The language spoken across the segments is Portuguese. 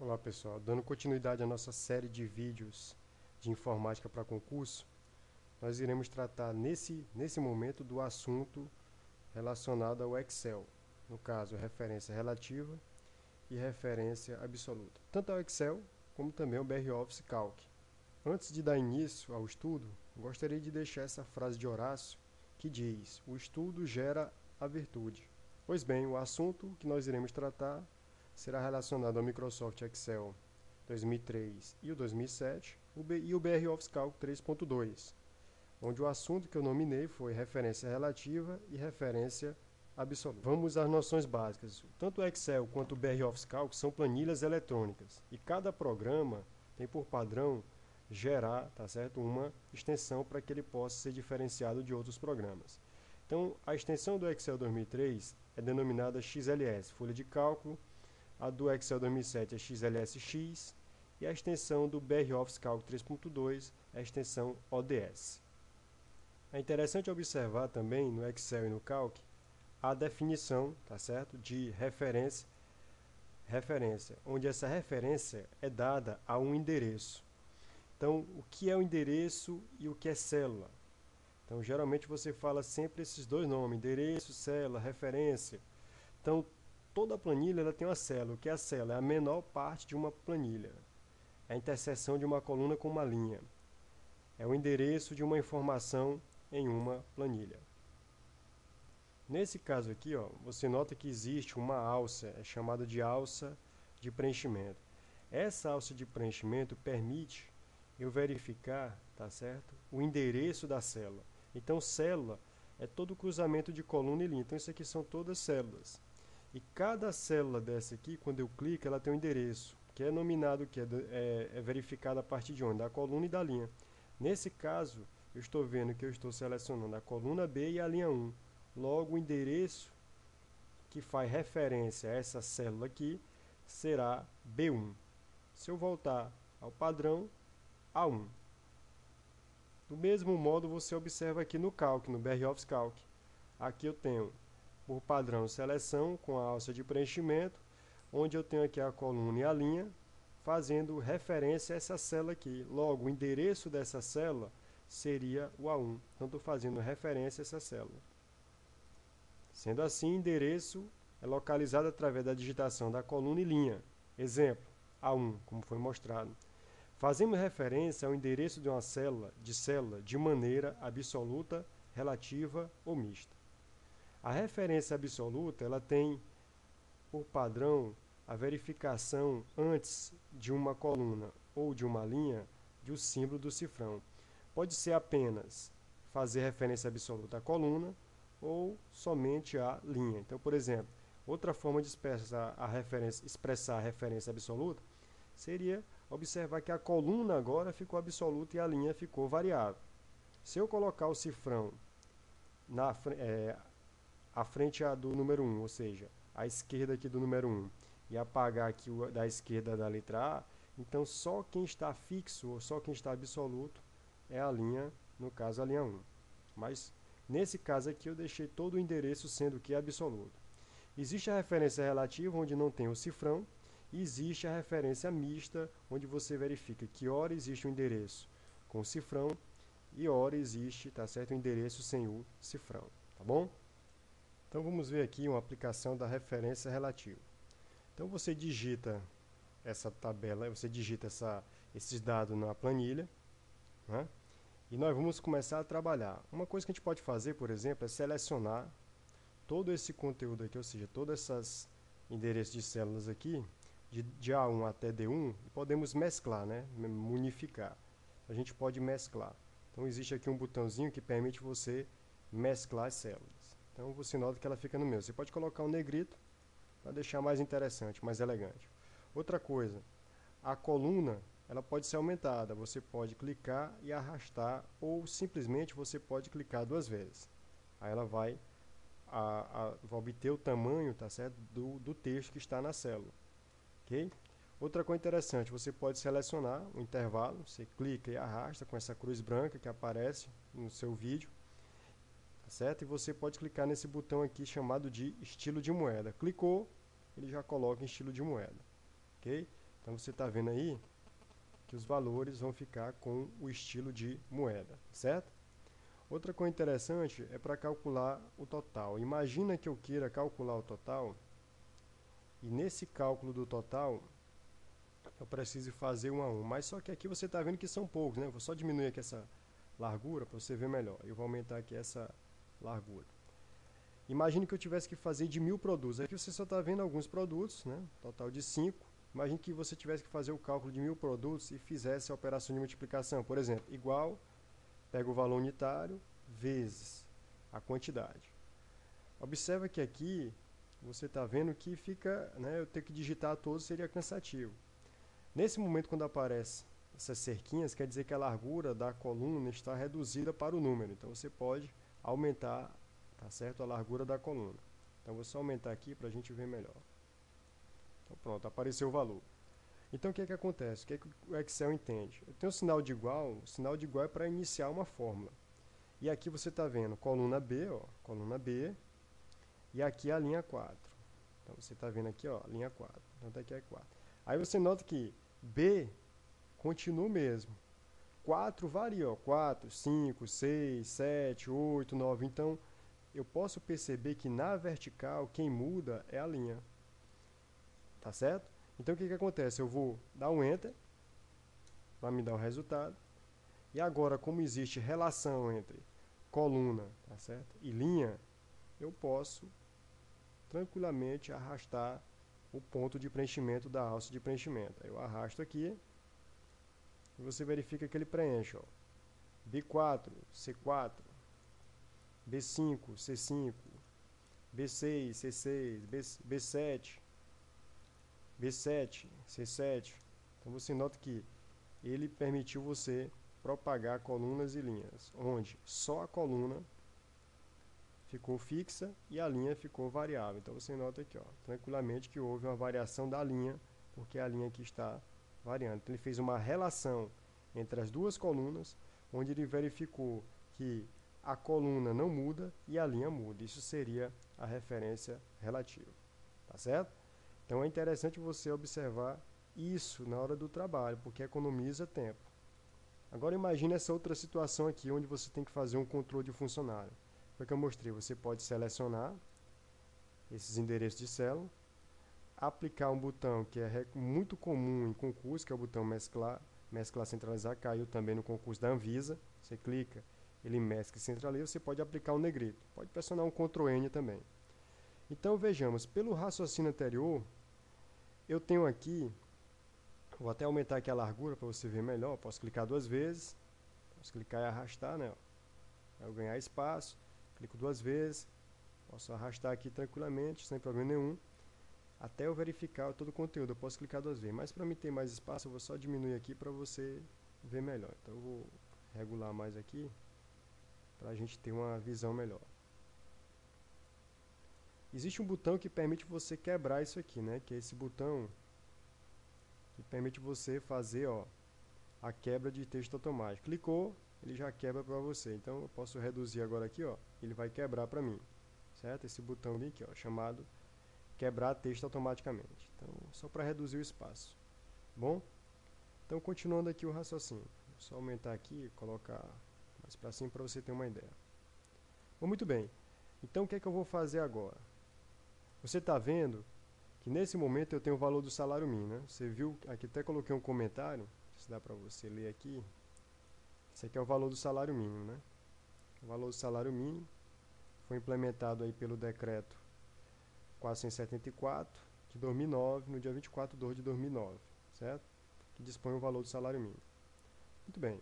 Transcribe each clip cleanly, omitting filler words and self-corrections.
Olá pessoal, dando continuidade à nossa série de vídeos de informática para concurso, nós iremos tratar nesse momento do assunto relacionado ao Excel, no caso referência relativa e referência absoluta, tanto ao Excel como também ao BR-Office Calc. Antes de dar início ao estudo, gostaria de deixar essa frase de Horácio que diz: o estudo gera a virtude. Pois bem, o assunto que nós iremos tratar será relacionado ao Microsoft Excel 2003 e o 2007 e o BR-Office Calc 3.2, onde o assunto que eu nominei foi referência relativa e referência absoluta. Vamos às noções básicas. Tanto o Excel quanto o BR-Office Calc são planilhas eletrônicas e cada programa tem por padrão gerar, tá certo, uma extensão para que ele possa ser diferenciado de outros programas. Então, a extensão do Excel 2003 é denominada XLS, folha de cálculo. A do Excel 2007 é XLSX e a extensão do BR-Office Calc 3.2 é a extensão ODS. É interessante observar também no Excel e no Calc a definição, tá certo, de referência, onde essa referência é dada a um endereço. Então, o que é o endereço e o que é célula? Então, geralmente você fala sempre esses dois nomes, endereço, célula, referência. Então, toda planilha ela tem uma célula. O que é a célula? É a menor parte de uma planilha. É a interseção de uma coluna com uma linha. É o endereço de uma informação em uma planilha. Nesse caso aqui, ó, você nota que existe uma alça, é chamada de alça de preenchimento. Essa alça de preenchimento permite eu verificar, tá certo, o endereço da célula. Então, célula é todo o cruzamento de coluna e linha. Então, isso aqui são todas células. E cada célula dessa aqui, quando eu clico, ela tem um endereço, que é nominado, que é verificado a partir de onde? Da coluna e da linha. Nesse caso, eu estou vendo que eu estou selecionando a coluna B e a linha 1. Logo, o endereço que faz referência a essa célula aqui será B1. Se eu voltar ao padrão, A1. Do mesmo modo, você observa aqui no Calc, no BR-Office Calc. Aqui eu tenho por padrão seleção com a alça de preenchimento, onde eu tenho aqui a coluna e a linha, fazendo referência a essa célula aqui. Logo, o endereço dessa célula seria o A1, então estou fazendo referência a essa célula. Sendo assim, endereço é localizado através da digitação da coluna e linha. Exemplo, A1, como foi mostrado. Fazemos referência ao endereço de uma célula de maneira absoluta, relativa ou mista. A referência absoluta ela tem por padrão a verificação antes de uma coluna ou de uma linha do símbolo do cifrão. Pode ser apenas fazer referência absoluta à coluna ou somente à linha. Então, por exemplo, outra forma de expressar a referência absoluta seria observar que a coluna agora ficou absoluta e a linha ficou variável. Se eu colocar o cifrão à frente do número 1, ou seja, à esquerda aqui do número 1, e apagar aqui da esquerda da letra A, então só quem está fixo ou só quem está absoluto é a linha, no caso a linha 1. Mas nesse caso aqui eu deixei todo o endereço sendo que absoluto. Existe a referência relativa, onde não tem o cifrão, e existe a referência mista, onde você verifica que ora existe um endereço com o cifrão e ora existe, tá certo, o endereço sem o cifrão, tá bom? Então vamos ver aqui uma aplicação da referência relativa. Então você digita essa tabela, você digita esses dados na planilha, né? E nós vamos começar a trabalhar. Uma coisa que a gente pode fazer, por exemplo, é selecionar todo esse conteúdo aqui, ou seja, todos esses endereços de células aqui, de A1 até D1, e podemos mesclar, né? Unificar. A gente pode mesclar. Então existe aqui um botãozinho que permite você mesclar as células. Então você nota que ela fica no meio. Você pode colocar um negrito para deixar mais interessante, mais elegante. Outra coisa, a coluna ela pode ser aumentada. Você pode clicar e arrastar, ou simplesmente você pode clicar duas vezes. Aí ela vai obter o tamanho, tá certo, do texto que está na célula. Okay? Outra coisa interessante, você pode selecionar o intervalo, você clica e arrasta com essa cruz branca que aparece no seu vídeo, tá certo? E você pode clicar nesse botão aqui chamado de estilo de moeda. Clicou, ele já coloca em estilo de moeda. Okay? Então você está vendo aí que os valores vão ficar com o estilo de moeda, certo? Outra coisa interessante é para calcular o total. Imagina que eu queira calcular o total e nesse cálculo do total eu preciso fazer um a um. Mas só que aqui você está vendo que são poucos, né? Eu vou só diminuir aqui essa largura para você ver melhor. Eu vou aumentar aqui essa largura. Imagine que eu tivesse que fazer de 1000 produtos. Aqui você só está vendo alguns produtos, né? Total de 5. Imagine que você tivesse que fazer o cálculo de 1000 produtos e fizesse a operação de multiplicação. Por exemplo, igual, pega o valor unitário, vezes a quantidade. Observa que aqui você está vendo que fica, né, eu ter que digitar todos seria cansativo. Nesse momento, quando aparece essas cerquinhas, quer dizer que a largura da coluna está reduzida para o número. Então você pode aumentar, tá certo, a largura da coluna. Então vou só aumentar aqui para a gente ver melhor. Então pronto, apareceu o valor. Então o que é que acontece? O que é que o Excel entende? Eu tenho um sinal de igual, o sinal de igual é para iniciar uma fórmula. E aqui você está vendo coluna B, ó, coluna B, e aqui a linha 4. Então você está vendo aqui, ó, linha 4. Então aqui é 4. Aí você nota que B continua o mesmo. 4 varia, ó, 4, 5, 6, 7, 8, 9. Então eu posso perceber que na vertical quem muda é a linha. Tá certo? Então o que acontece? Eu vou dar um Enter para me dar o resultado. E agora, como existe relação entre coluna, tá certo, e linha, eu posso tranquilamente arrastar o ponto de preenchimento da alça de preenchimento. Aí eu arrasto aqui e você verifica que ele preenche, ó, B4, C4, B5, C5, B6, C6, B7, B7, C7. Então você nota que ele permitiu você propagar colunas e linhas, onde só a coluna ficou fixa e a linha ficou variável. Então você nota aqui, ó, tranquilamente que houve uma variação da linha, porque a linha aqui está variando. Então ele fez uma relação entre as duas colunas, onde ele verificou que a coluna não muda e a linha muda. Isso seria a referência relativa. Tá certo? Então é interessante você observar isso na hora do trabalho, porque economiza tempo. Agora imagine essa outra situação aqui, onde você tem que fazer um controle de funcionário. Foi o que eu mostrei. Você pode selecionar esses endereços de célula, aplicar um botão que é muito comum em concurso, que é o botão mesclar, centralizar, caiu também no concurso da Anvisa. Você clica, ele mescla e centraliza, você pode aplicar um negrito. Pode pressionar um Ctrl N também. Então vejamos, pelo raciocínio anterior, eu tenho aqui, vou até aumentar aqui a largura para você ver melhor, posso clicar 2 vezes, posso clicar e arrastar, né? Para eu ganhar espaço, clico 2 vezes, posso arrastar aqui tranquilamente, sem problema nenhum, até eu verificar todo o conteúdo. Eu posso clicar 2 vezes, mas para mim ter mais espaço, eu vou só diminuir aqui para você ver melhor. Então eu vou regular mais aqui, para a gente ter uma visão melhor. Existe um botão que permite você quebrar isso aqui, né? Que é esse botão que permite você fazer, ó, a quebra de texto automático. Clicou, ele já quebra para você. Então eu posso reduzir agora aqui, ó, ele vai quebrar para mim, certo? Esse botão aqui, ó, chamado quebrar texto automaticamente. Então só para reduzir o espaço. Bom? Então continuando aqui o raciocínio. Vou só aumentar aqui e colocar mais para cima para você ter uma ideia. Bom, muito bem. Então o que é que eu vou fazer agora? Você está vendo que nesse momento eu tenho o valor do salário mínimo, né? Você viu, aqui até coloquei um comentário, se dá para você ler aqui. Esse aqui é o valor do salário mínimo, né? O valor do salário mínimo foi implementado aí pelo decreto 474 de 2009, no dia 24 de 2 de 2009, certo? Que dispõe o valor do salário mínimo. Muito bem.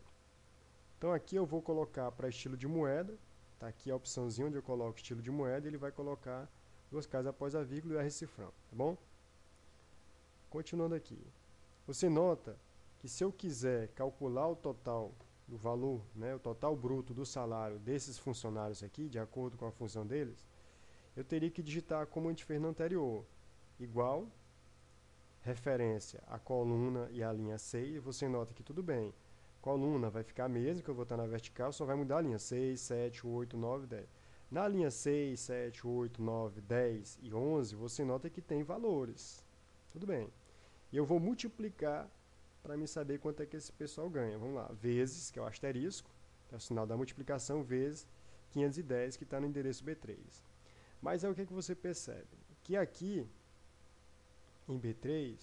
Então aqui eu vou colocar para estilo de moeda, tá aqui a opçãozinha onde eu coloco estilo de moeda, ele vai colocar 2 casas após a vírgula e R cifrão, tá bom? Continuando aqui. Você nota que se eu quiser calcular o total do valor, né, o total bruto do salário desses funcionários aqui, de acordo com a função deles, eu teria que digitar como a gente fez no anterior, igual, referência à coluna e à linha 6, e você nota que tudo bem. Coluna vai ficar a mesma, que eu vou estar na vertical, só vai mudar a linha 6, 7, 8, 9, 10. Na linha 6, 7, 8, 9, 10 e 11, você nota que tem valores. Tudo bem. e eu vou multiplicar para me saber quanto é que esse pessoal ganha. Vamos lá, vezes, que é o asterisco, que é o sinal da multiplicação, vezes 510, que está no endereço B3. Mas é o que você percebe? Que aqui, em B3,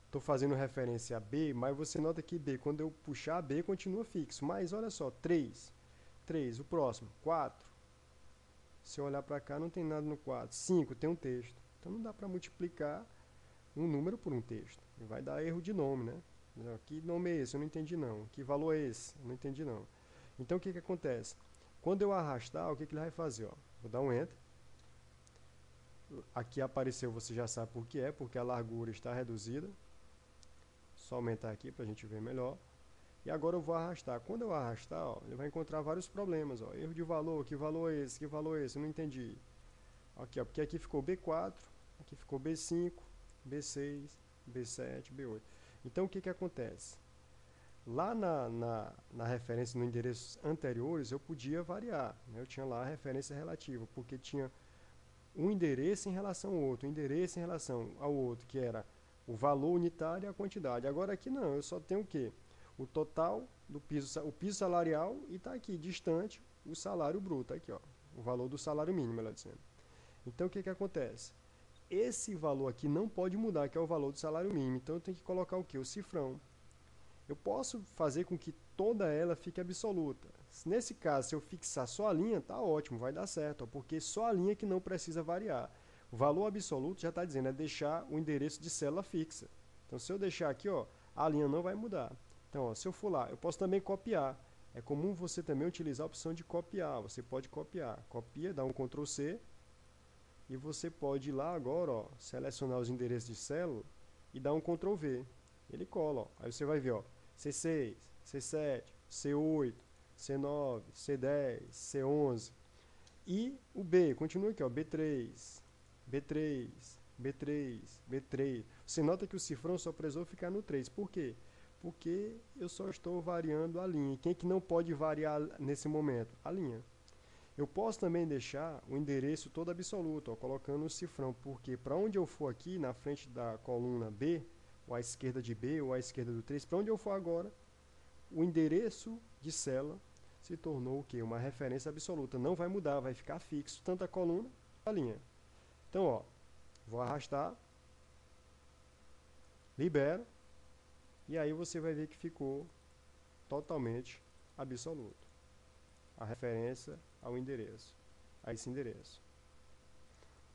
estou fazendo referência a B, mas você nota que B, quando eu puxar B, continua fixo. Mas olha só, 3, o próximo, 4. Se eu olhar para cá, não tem nada no 4. 5, tem um texto. Então não dá para multiplicar um número por um texto. Vai dar erro de nome, né? Que nome é esse? Eu não entendi não. Que valor é esse? Eu não entendi não. Então o que acontece? Quando eu arrastar, o que ele vai fazer? Ó? Vou dar um Enter. Aqui apareceu, você já sabe por que é, porque a largura está reduzida. Só aumentar aqui para a gente ver melhor. E agora eu vou arrastar. Quando eu arrastar, ó, ele vai encontrar vários problemas. Ó. Erro de valor, que valor é esse? Que valor é esse? Eu não entendi. Aqui, ó, porque aqui ficou B4, aqui ficou B5, B6, B7, B8. Então o que acontece? Lá na referência, no endereços anteriores, eu podia variar. Né? Eu tinha lá a referência relativa, porque tinha um endereço em relação ao outro, um endereço em relação ao outro, que era o valor unitário e a quantidade. Agora aqui não, eu só tenho o quê? O total do piso, o piso salarial, e está aqui, distante, o salário bruto, aqui, ó, o valor do salário mínimo, melhor dizendo. Então, o que acontece? Esse valor aqui não pode mudar, que é o valor do salário mínimo. Então, eu tenho que colocar o quê? O cifrão. Eu posso fazer com que toda ela fique absoluta. Nesse caso, se eu fixar só a linha, tá ótimo, vai dar certo, ó, porque só a linha que não precisa variar. O valor absoluto já está dizendo, é deixar o endereço de célula fixa. Então, se eu deixar aqui, ó, a linha não vai mudar. Então, ó, se eu for lá, eu posso também copiar. É comum você também utilizar a opção de copiar. Você pode copiar. Copia, dá um Ctrl C. E você pode ir lá agora, ó, selecionar os endereços de célula e dar um Ctrl V. Ele cola, ó. Aí você vai ver, ó, C6, C7, C8, C9, C10, C11. E o B, continua aqui, ó, B3, B3, B3, B3. Você nota que o cifrão só precisou ficar no 3. Por quê? Porque eu só estou variando a linha. Quem é que não pode variar nesse momento? A linha. Eu posso também deixar o endereço todo absoluto, ó, colocando o cifrão, porque para onde eu for aqui, na frente da coluna B, ou à esquerda de B, ou à esquerda do 3, para onde eu for agora, o endereço de célula se tornou o quê? Uma referência absoluta. Não vai mudar, vai ficar fixo, tanto a coluna quanto a linha. Então, ó, vou arrastar, libero, e aí você vai ver que ficou totalmente absoluto. A referência ao endereço, a esse endereço.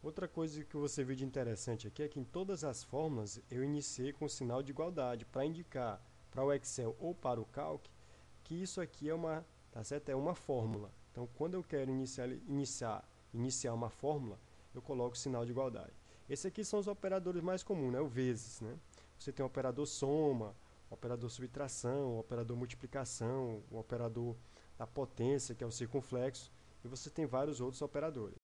Outra coisa que você viu de interessante aqui é que em todas as fórmulas eu iniciei com o sinal de igualdade para indicar para o Excel ou para o Calc que isso aqui é uma, tá certo? É uma fórmula. Então, quando eu quero iniciar uma fórmula, eu coloco o sinal de igualdade. Esses aqui são os operadores mais comuns, né? O vezes, né? Você tem o operador soma, o operador subtração, o operador multiplicação, o operador da potência, que é o circunflexo, e você tem vários outros operadores.